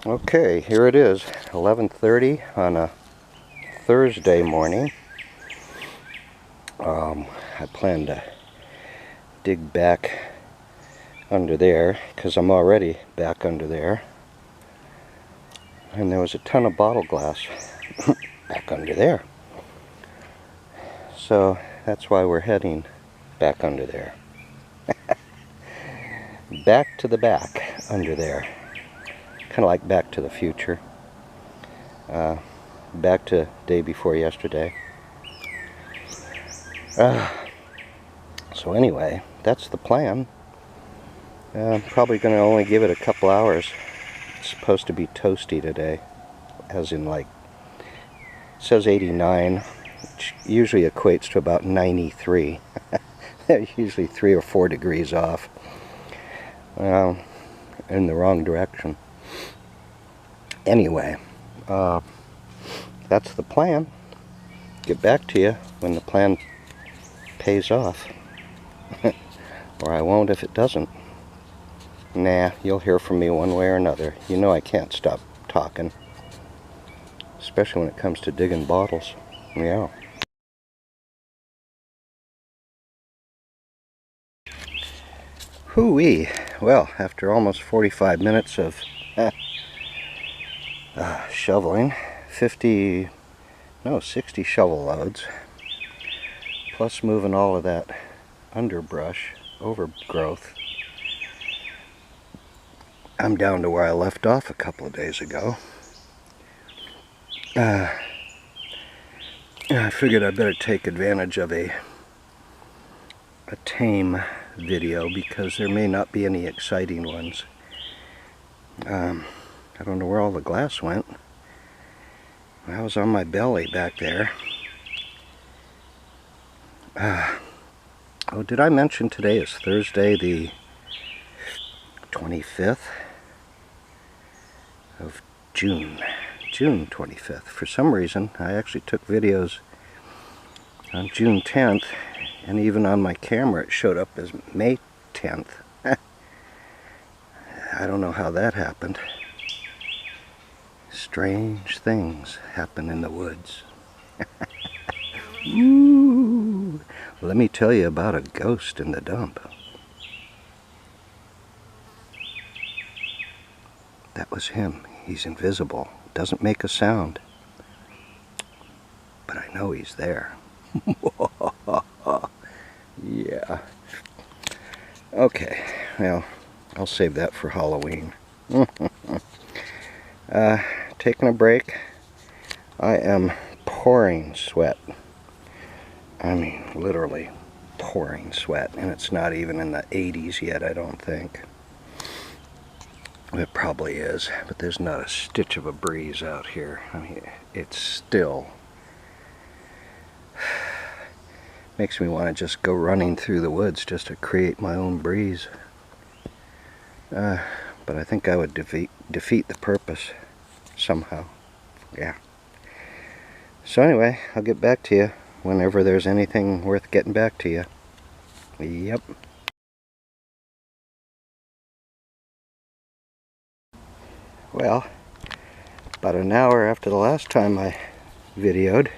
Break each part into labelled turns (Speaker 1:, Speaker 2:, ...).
Speaker 1: Okay, here it is, 11:30 on a Thursday morning. I plan to dig back under there because I'm already back under there. And there was a ton of bottle glass back under there. So that's why we're heading back under there. Back to the back under there. Kind of like Back to the Future. Back to day before yesterday. So anyway, that's the plan. I'm probably going to only give it a couple hours. It's supposed to be toasty today, as in like, it says 89, which usually equates to about 93. Usually 3 or 4 degrees off, in the wrong direction. Anyway, that's the plan. Get back to you when the plan pays off. Or I won't if it doesn't. Nah, you'll hear from me one way or another. You know I can't stop talking. Especially when it comes to digging bottles. Yeah. Hoo-wee. Well, after almost 45 minutes of shoveling, 60 shovel loads, plus moving all of that underbrush, overgrowth, I'm down to where I left off a couple of days ago. I figured I'd better take advantage of a tame video because there may not be any exciting ones. I don't know where all the glass went. I was on my belly back there. Oh, did I mention today is Thursday the 25th of June? June 25th. For some reason, I actually took videos on June 10th, and even on my camera it showed up as May 10th. I don't know how that happened. Strange things happen in the woods. Ooh, let me tell you about a ghost in the dump. That was him. He's invisible. Doesn't make a sound. But I know he's there. Yeah. Okay, well, I'll save that for Halloween. Taking a break. I am pouring sweat. I mean, literally pouring sweat. And it's not even in the 80s yet, I don't think. It probably is, but there's not a stitch of a breeze out here. I mean, it's still makes me want to just go running through the woods just to create my own breeze. But I think I would defeat the purpose somehow. Yeah. So anyway, I'll get back to you whenever there's anything worth getting back to you. Yep. Well, about an hour after the last time I videoed,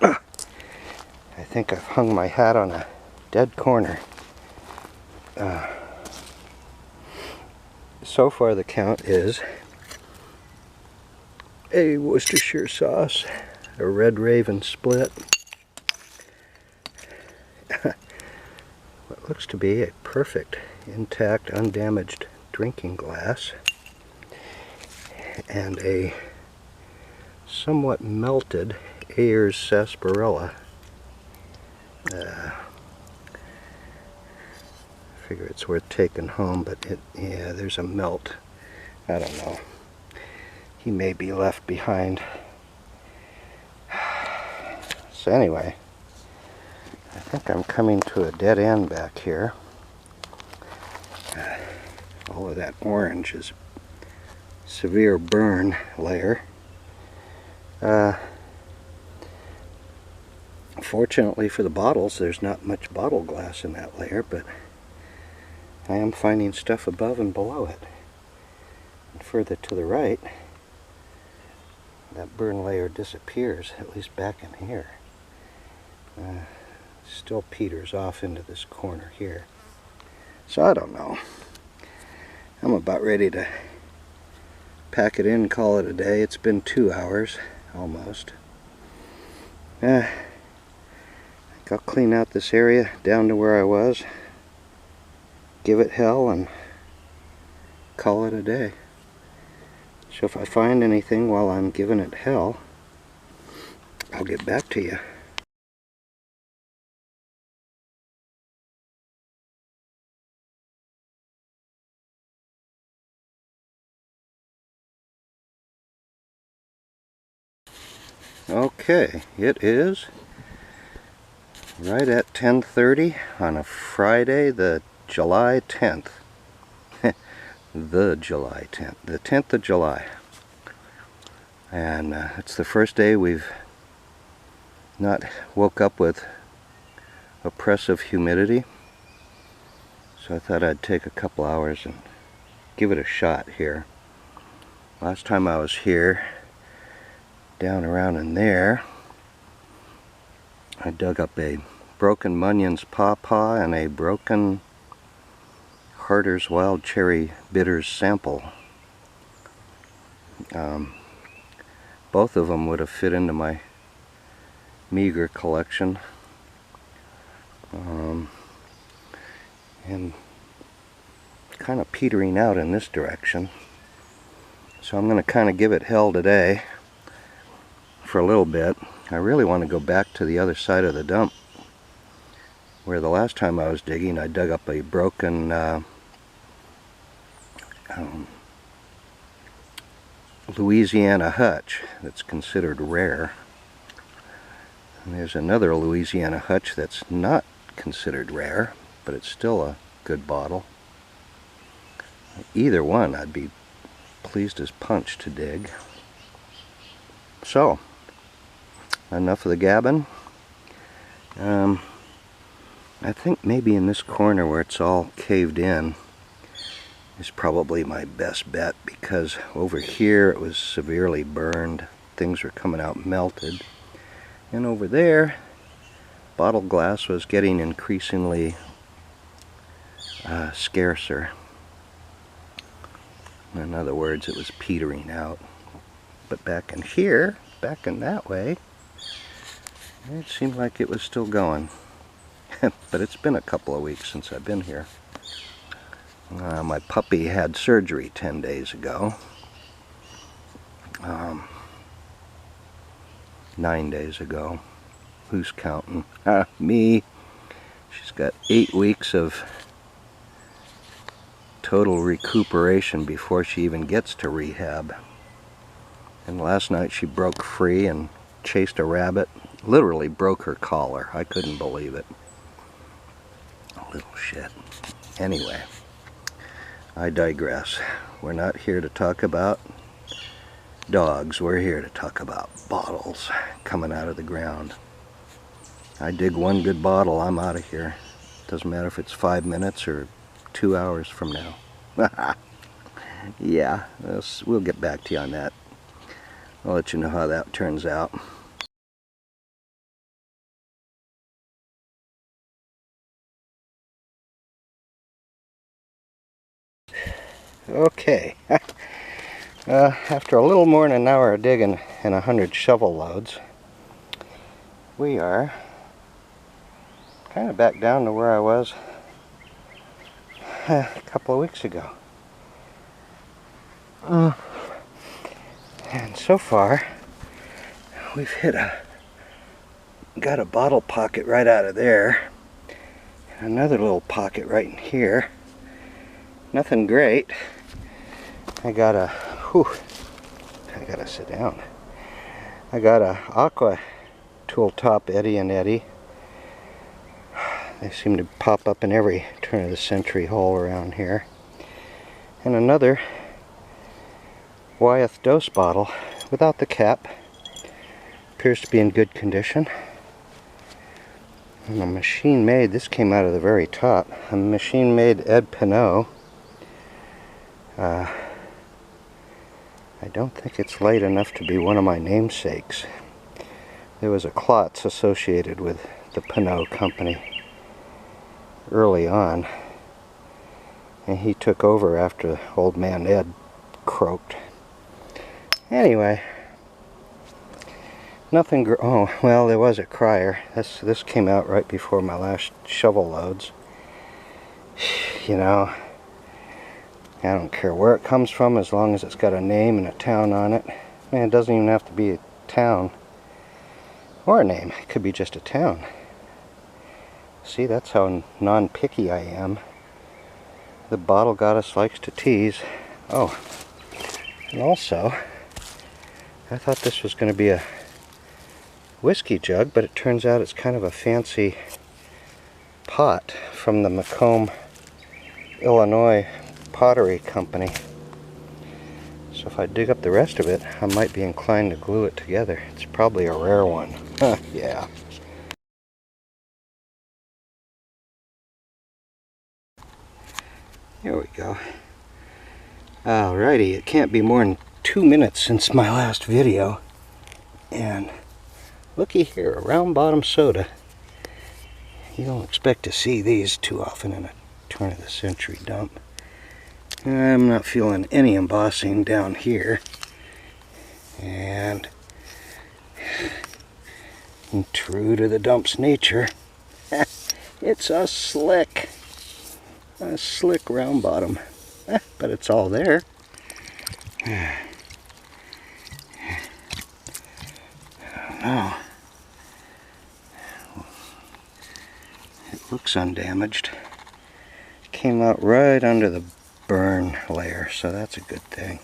Speaker 1: I think I've hung my hat on a dead corner. So far the count is a Worcestershire sauce, a Red Raven split, what looks to be a perfect, intact, undamaged drinking glass, and a somewhat melted Ayers sarsaparilla. I figure it's worth taking home, but yeah, there's a melt. I don't know. He may be left behind. So anyway, I think I'm coming to a dead end back here. All of that orange is severe burn layer. Fortunately for the bottles, there's not much bottle glass in that layer, but I am finding stuff above and below it. And further to the right, that burn layer disappears, at least back in here. Still peters off into this corner here. So I don't know. I'm about ready to pack it in and call it a day. It's been 2 hours, almost. I think I'll clean out this area down to where I was, give it hell, and call it a day. So if I find anything while I'm giving it hell, I'll get back to you. Okay, it is right at 10:30 on a Friday, the July 10th. The July 10th. The 10th of July. And it's the first day we've not woke up with oppressive humidity. So I thought I'd take a couple hours and give it a shot here. Last time I was here, down around in there, I dug up a broken Munyon's Pawpaw and a broken Harder's Wild Cherry Bitters sample. Both of them would have fit into my meager collection. And kind of petering out in this direction. So I'm going to kind of give it hell today for a little bit. I really want to go back to the other side of the dump, where the last time I was digging I dug up a broken Louisiana hutch that's considered rare. And there's another Louisiana hutch that's not considered rare, but it's still a good bottle. Either one I'd be pleased as punch to dig. So, enough of the gabbing. I think maybe in this corner where it's all caved in is probably my best bet, because over here it was severely burned. Things were coming out melted. And over there, bottle glass was getting increasingly scarcer. In other words, it was petering out. But back in here, back in that way, it seemed like it was still going. But it's been a couple of weeks since I've been here. My puppy had surgery 10 days ago. 9 days ago. Who's counting? Me. She's got 8 weeks of total recuperation before she even gets to rehab. And last night she broke free and chased a rabbit. Literally broke her collar. I couldn't believe it. Little shit. Anyway, I digress. We're not here to talk about dogs. We're here to talk about bottles coming out of the ground. I dig one good bottle, I'm out of here. Doesn't matter if it's 5 minutes or 2 hours from now. Yeah, we'll get back to you on that. I'll let you know how that turns out. Okay. After a little more than an hour of digging and 100 shovel loads, we are kind of back down to where I was a couple of weeks ago. And so far, we've got a bottle pocket right out of there, and another little pocket right in here. Nothing great. I gotta sit down. I got a Aqua Tool Top Eddy and Eddy. They seem to pop up in every turn of the century hole around here. And another Wyeth dose bottle without the cap. Appears to be in good condition. And a machine made, this came out of the very top, a machine made Ed Pinot I don't think it's light enough to be one of my namesakes. There was a Klotz associated with the Pinot Company early on, and he took over after old man Ed croaked. Anyway, nothing. Oh, well, there was a crier. This came out right before my last shovel loads. You know, I don't care where it comes from as long as it's got a name and a town on it. Man, it doesn't even have to be a town or a name. It could be just a town. See, that's how non-picky I am. The bottle goddess likes to tease. Oh, and also, I thought this was going to be a whiskey jug, but it turns out it's kind of a fancy pot from the Macomb, Illinois Pottery Company. So if I dig up the rest of it, I might be inclined to glue it together. It's probably a rare one. Yeah. Here we go. Alrighty, it can't be more than 2 minutes since my last video. And looky here, a round bottom soda. You don't expect to see these too often in a turn of the century dump. I'm not feeling any embossing down here. And true to the dump's nature, it's a slick round bottom. But it's all there. Oh, it looks undamaged. Came out right under the burn layer, so that's a good thing.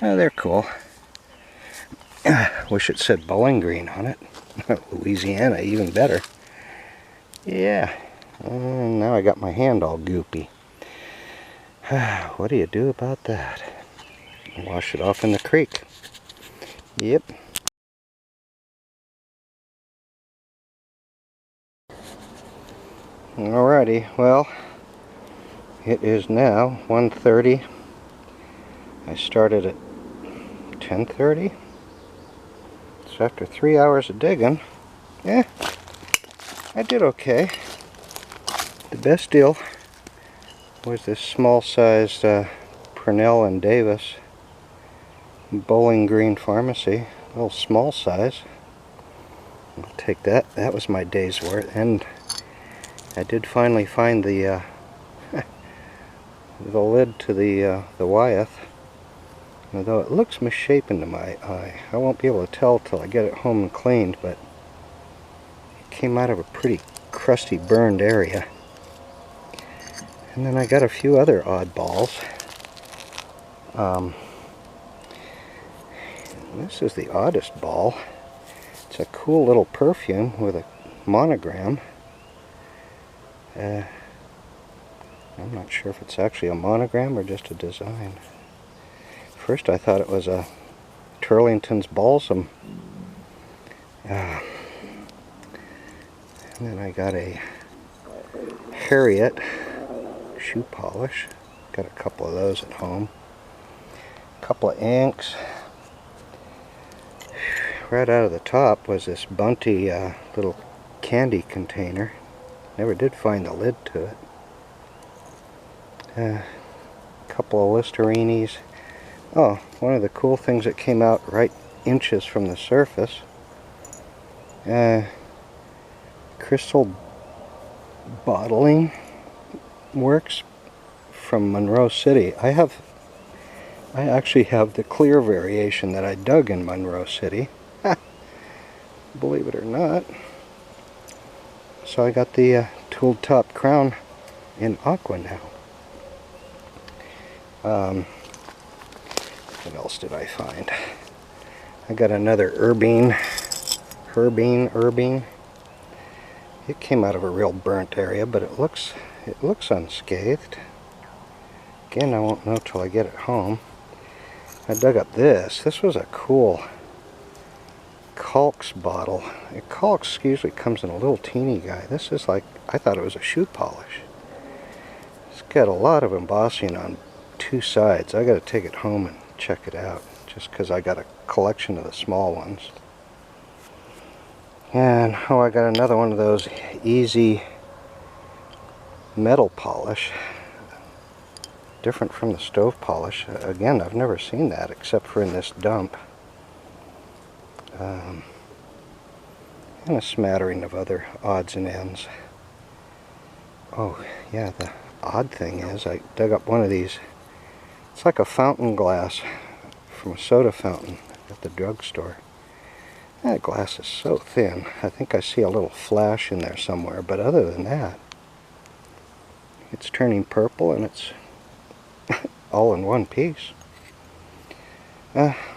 Speaker 1: Oh, they're cool. Wish it said Bowling Green on it. Louisiana, even better. Yeah. And now I got my hand all goopy. What do you do about that? Wash it off in the creek. Yep. Alrighty, well, it is now 1:30. I started at 10:30. So after 3 hours of digging, yeah, I did okay. The best deal was this small-sized Purnell and Davis Bowling Green Pharmacy. A little small size. I'll take that. That was my day's worth. And I did finally find the the lid to the Wyeth. Although it looks misshapen to my eye. I won't be able to tell till I get it home and cleaned, but it came out of a pretty crusty, burned area. And then I got a few other oddballs. This is the oddest ball. It's a cool little perfume with a monogram. I'm not sure if it's actually a monogram or just a design. First I thought it was a Turlington's Balsam. And then I got a Harriet shoe polish. Got a couple of those at home. A couple of inks. Right out of the top was this Bounty little candy container. Never did find the lid to it. A couple of Listerinis. Oh, one of the cool things that came out right inches from the surface. Crystal Bottling Works from Monroe City. I actually have the clear variation that I dug in Monroe City. Believe it or not. So I got the tooled top crown in aqua now. What else did I find? I got another Herbine. It came out of a real burnt area, but it looks unscathed. Again, I won't know till I get it home. I dug up this. This was a cool Calks bottle. A Calks usually comes in a little teeny guy. This is like, I thought it was a shoe polish. It's got a lot of embossing on two sides. I got to take it home and check it out, just because I got a collection of the small ones. And oh, I got another one of those easy metal polish, different from the stove polish. Again, I've never seen that except for in this dump. And a smattering of other odds and ends. Oh yeah, the odd thing is I dug up one of these. It's like a fountain glass from a soda fountain at the drugstore. That glass is so thin. I think I see a little flash in there somewhere, but other than that, it's turning purple and it's all in one piece.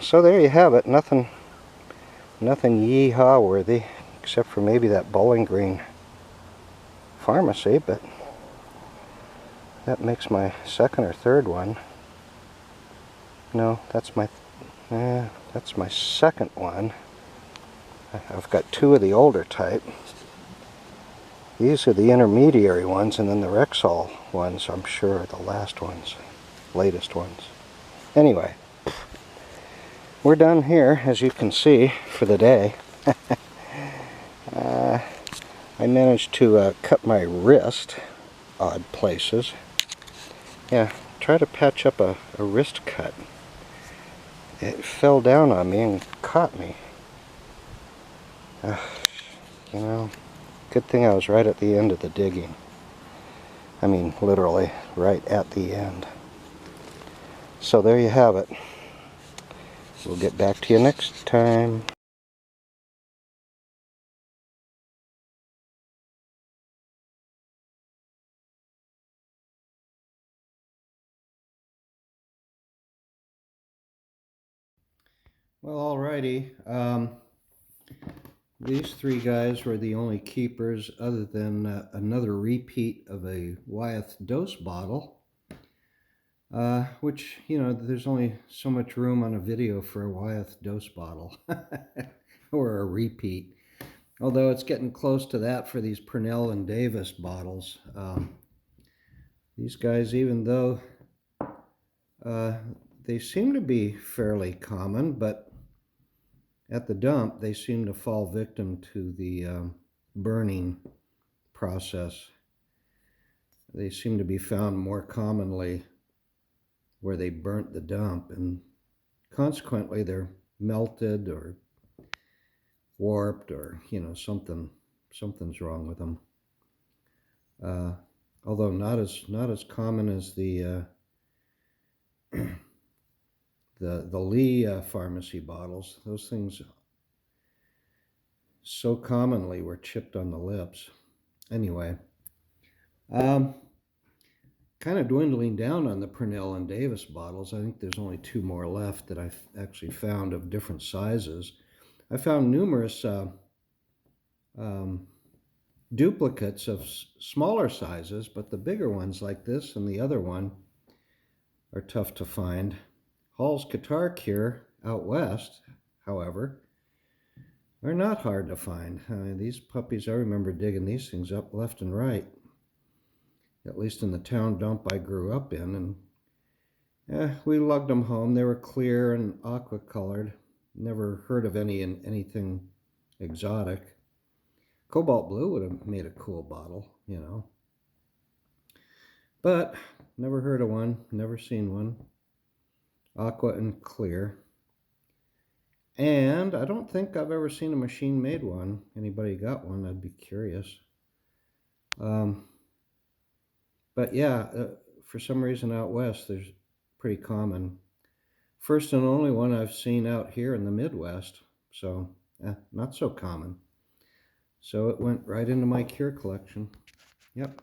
Speaker 1: So there you have it. Nothing yee-haw worthy, except for maybe that Bowling Green pharmacy, but that makes my second or third one. No, that's my second one. I've got two of the older type. These are the intermediary ones, and then the Rexall ones, I'm sure, are the last ones, latest ones. Anyway, we're done here, as you can see, for the day. I managed to cut my wrist, odd places. Yeah, try to patch up a wrist cut. It fell down on me and caught me. You know, good thing I was right at the end of the digging. I mean, literally, right at the end. So there you have it. We'll get back to you next time. Well, alrighty. These three guys were the only keepers, other than another repeat of a Wyeth dose bottle, which, you know, there's only so much room on a video for a Wyeth dose bottle, or a repeat. Although it's getting close to that for these Purnell and Davis bottles. These guys, even though they seem to be fairly common, but at the dump, they seem to fall victim to the burning process. They seem to be found more commonly where they burnt the dump, and consequently they're melted or warped, or, you know, something's wrong with them. Although not as common as the the Lee pharmacy bottles. Those things so commonly were chipped on the lips. Anyway, kind of dwindling down on the Purnell and Davis bottles. I think there's only two more left that I've actually found of different sizes. I found numerous duplicates of smaller sizes, but the bigger ones like this and the other one are tough to find. Hall's Guitar Cure out west, however, are not hard to find. These puppies, I remember digging these things up left and right, at least in the town dump I grew up in, and we lugged them home. They were clear and aqua colored. Never heard of anything exotic. Cobalt blue would have made a cool bottle, you know. But never heard of one, never seen one. Aqua and clear. And I don't think I've ever seen a machine-made one. Anybody got one? I'd be curious. But yeah, for some reason out west, there's pretty common. First and only one I've seen out here in the Midwest, so not so common. So it went right into my cure collection. Yep.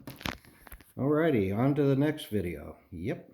Speaker 1: Alrighty, on to the next video. Yep.